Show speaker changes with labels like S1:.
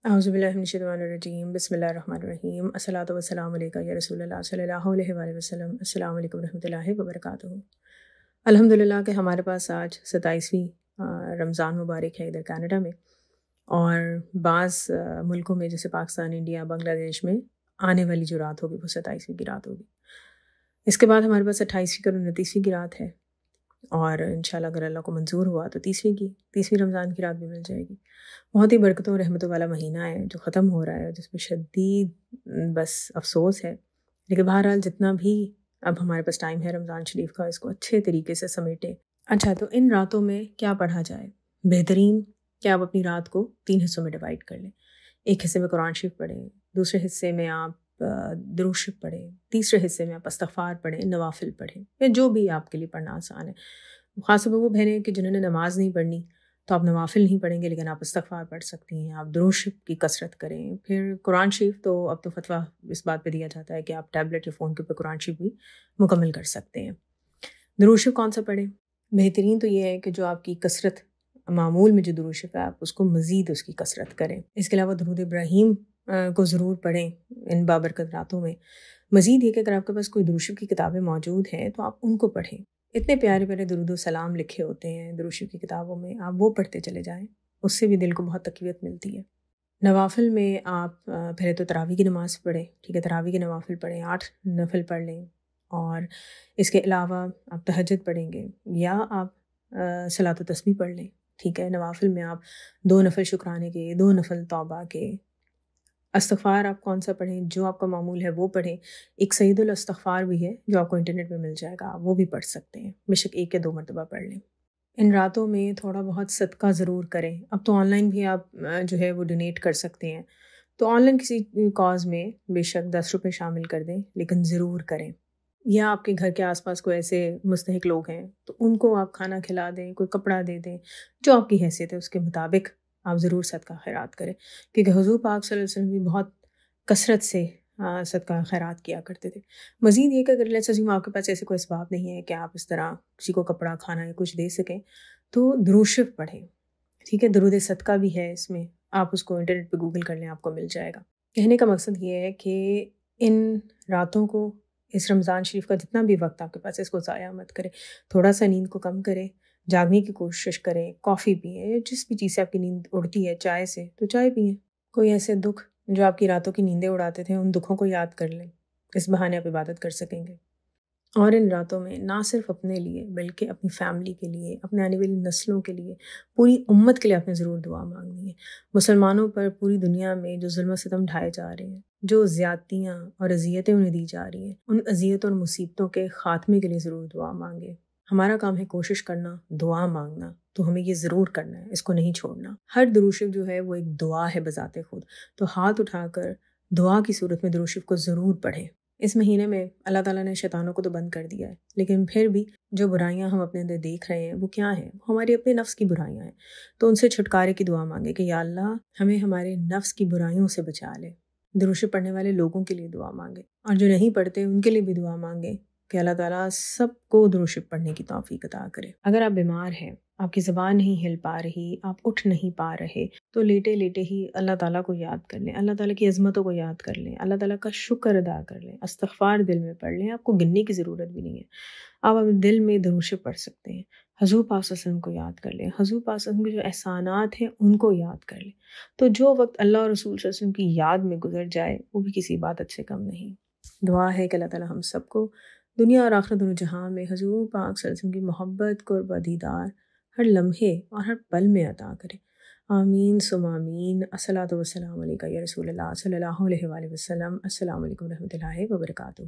S1: اعوذ باللہ من الشیطان الرجیم، بسم اللہ الرحمن الرحیم، الصلاۃ والسلام علیکہ یا رسول اللہ صلی اللہ علیہ وآلہ وسلم۔ السلام علیکم ورحمۃ اللہ وبرکاتہ۔ الحمدللہ کہ ہمارے پاس آج 27ویں رمضان مبارک ہے ادھر کینیڈا میں، اور بعض ملکوں میں جیسے پاکستان، انڈیا، بنگلہ دیش میں آنے والی جو رات ہوگی وہ 27ویں کی رات ہوگی۔ اس کے بعد ہمارے پاس 28ویں اور 29ویں کی رات ہے، اور انشاءاللہ اگر اللہ کو منظور ہوا تو 30ویں رمضان کی رات بھی مل جائے گی۔ بہت ہی برکتوں اور رحمتوں والا مہینہ ہے جو ختم ہو رہا ہے، جس میں شدید بس افسوس ہے، لیکن بہرحال جتنا بھی اب ہمارے پاس ٹائم ہے رمضان شریف کا، اس کو اچھے طریقے سے سمیٹیں۔ اچھا، تو ان راتوں میں کیا پڑھا جائے؟ بہترین کہ آپ اپنی رات کو 3 حصوں میں ڈیوائڈ کر لیں۔ ایک حصے میں قرآن شریف پڑھیں، دوسرے حصے میں آپ درود شریف پڑھیں، تیسرے حصے میں آپ استغفار پڑھیں، نوافل پڑھیں، یا جو بھی آپ کے لیے پڑھنا آسان ہے۔ خاص طور پر وہ بہنیں کہ جنہوں نے نماز نہیں پڑھنی تو آپ نوافل نہیں پڑھیں گے، لیکن آپ استغفار پڑھ سکتی ہیں، آپ درود شریف کی کثرت کریں۔ پھر قرآن شریف تو اب تو فتویٰ اس بات پہ دیا جاتا ہے کہ آپ ٹیبلٹ یا فون کے اوپر قرآن شریف بھی مکمل کر سکتے ہیں۔ درود شریف کون سا پڑھیں؟ بہترین تو یہ ہے کہ جو آپ کی کثرت معمول میں جو درود شریف ہے آپ اس کو مزید اس کی کثرت کریں۔ اس کے علاوہ درود ابراہیم کو ضرور پڑھیں ان بابرکت راتوں میں۔ مزید یہ کہ اگر آپ کے پاس کوئی درود شریف کی کتابیں موجود ہیں تو آپ ان کو پڑھیں۔ اتنے پیارے پیارے درود و سلام لکھے ہوتے ہیں درود شریف کی کتابوں میں، آپ وہ پڑھتے چلے جائیں، اس سے بھی دل کو بہت تقویت ملتی ہے۔ نوافل میں آپ پہلے تو تراویح کی نماز پڑھیں، ٹھیک ہے، تراویح کے نوافل پڑھیں، 8 نفل پڑھ لیں، اور اس کے علاوہ آپ تہجد پڑھیں گے یا آپ صلاۃ و تسبیح پڑھ لیں، ٹھیک ہے۔ نوافل میں آپ 2 نفل شکرانے کے، 2 نفل توبہ کے۔ استغفار آپ کون سا پڑھیں؟ جو آپ کا معمول ہے وہ پڑھیں۔ ایک سید الاستغفار بھی ہے جو آپ کو انٹرنیٹ پہ مل جائے گا، آپ وہ بھی پڑھ سکتے ہیں، بے شک 1 یا 2 مرتبہ پڑھ لیں۔ ان راتوں میں تھوڑا بہت صدقہ ضرور کریں۔ اب تو آن لائن بھی آپ جو ہے وہ ڈونیٹ کر سکتے ہیں، تو آن لائن کسی کاز میں بے شک 10 روپے شامل کر دیں، لیکن ضرور کریں۔ یا آپ کے گھر کے آس پاس کوئی ایسے مستحق لوگ ہیں تو ان کو آپ کھانا کھلا دیں، کوئی کپڑا دے دیں، جو آپ کی حیثیت ہے اس کے مطابق آپ ضرور صدقہ خیرات کریں، کیونکہ حضور پاک صلی اللہ علیہ وسلم بھی بہت کثرت سے صدقہ خیرات کیا کرتے تھے۔ مزید یہ کہ اگر لیٹس اسیوم آپ کے پاس ایسے کوئی اسباب نہیں ہے کہ آپ اس طرح کسی کو کپڑا، کھانا یا کچھ دے سکیں، تو درود شریف پڑھیں، ٹھیک ہے۔ درود صدقہ بھی ہے اس میں، آپ اس کو انٹرنیٹ پہ گوگل کر لیں، آپ کو مل جائے گا۔ کہنے کا مقصد یہ ہے کہ ان راتوں کو، اس رمضان شریف کا جتنا بھی وقت آپ کے پاس ہے، اس کو ضائع مت کریں۔ تھوڑا سا نیند کو کم کریں، جاگنے کی کوشش کریں، کافی پئیں، جس بھی چیز سے آپ کی نیند اڑتی ہے، چائے سے تو چائے پئیں۔ کوئی ایسے دکھ جو آپ کی راتوں کی نیندیں اڑاتے تھے، ان دکھوں کو یاد کر لیں، اس بہانے آپ عبادت کر سکیں گے۔ اور ان راتوں میں نہ صرف اپنے لیے بلکہ اپنی فیملی کے لیے، اپنے آنے والی نسلوں کے لیے، پوری امت کے لیے آپ نے ضرور دعا مانگنی ہے۔ مسلمانوں پر پوری دنیا میں جو ظلم و ستم ڈھائے جا رہے ہیں، جو زیادتیاں اور اذیتیں انہیں دی جا رہی ہیں، ان اذیتوں اور مصیبتوں کے خاتمے کے لیے ضرور دعا مانگیں۔ ہمارا کام ہے کوشش کرنا، دعا مانگنا، تو ہمیں یہ ضرور کرنا ہے، اس کو نہیں چھوڑنا۔ ہر درود شریف جو ہے وہ ایک دعا ہے بذات خود، تو ہاتھ اٹھا کر دعا کی صورت میں درود شریف کو ضرور پڑھیں۔ اس مہینے میں اللہ تعالیٰ نے شیطانوں کو تو بند کر دیا ہے، لیکن پھر بھی جو برائیاں ہم اپنے اندر دیکھ رہے ہیں وہ کیا ہیں؟ ہماری اپنے نفس کی برائیاں ہیں، تو ان سے چھٹکارے کی دعا مانگے کہ یا اللہ ہمیں ہمارے نفس کی برائیوں سے بچا لے۔ درود شریف پڑھنے والے لوگوں کے لیے دعا مانگے، اور جو نہیں پڑھتے ان کے لیے بھی دعا مانگے کہ اللہ تعالیٰ سب کو درود شریف پڑھنے کی توفیق عطا کرے۔ اگر آپ بیمار ہیں، آپ کی زبان نہیں ہل پا رہی، آپ اٹھ نہیں پا رہے، تو لیٹے لیٹے ہی اللہ تعالیٰ کو یاد کر لیں، اللہ تعالیٰ کی عظمتوں کو یاد کر لیں، اللہ تعالیٰ کا شکر ادا کر لیں، استغفار دل میں پڑھ لیں۔ آپ کو گننے کی ضرورت بھی نہیں ہے، آپ اپنے دل میں درود شریف پڑھ سکتے ہیں۔ حضور پاک صلی اللہ علیہ وسلم کو یاد کر لیں، حضور پاک صلی اللہ علیہ وسلم کے جو احسانات ہیں ان کو یاد کر لیں۔ تو جو وقت اللہ اور رسول صلی اللہ علیہ وسلم کی یاد میں گزر جائے وہ بھی کسی عبادت سے کم نہیں۔ دعا ہے کہ اللہ تعالیٰ ہم سب کو دنیا اور آخرت دونوں جہاں میں حضور پاک صلی اللہ علیہ وسلم کی محبت، قرب و دیدار ہر لمحے اور ہر پل میں عطا کرے۔ آمین ثم آمین۔ الصلاۃ والسلام علیکہ یا رسول اللہ صلی اللہ علیہ وآلہ وسلم۔ السلام علیکم ورحمۃ اللہ وبرکاتہ۔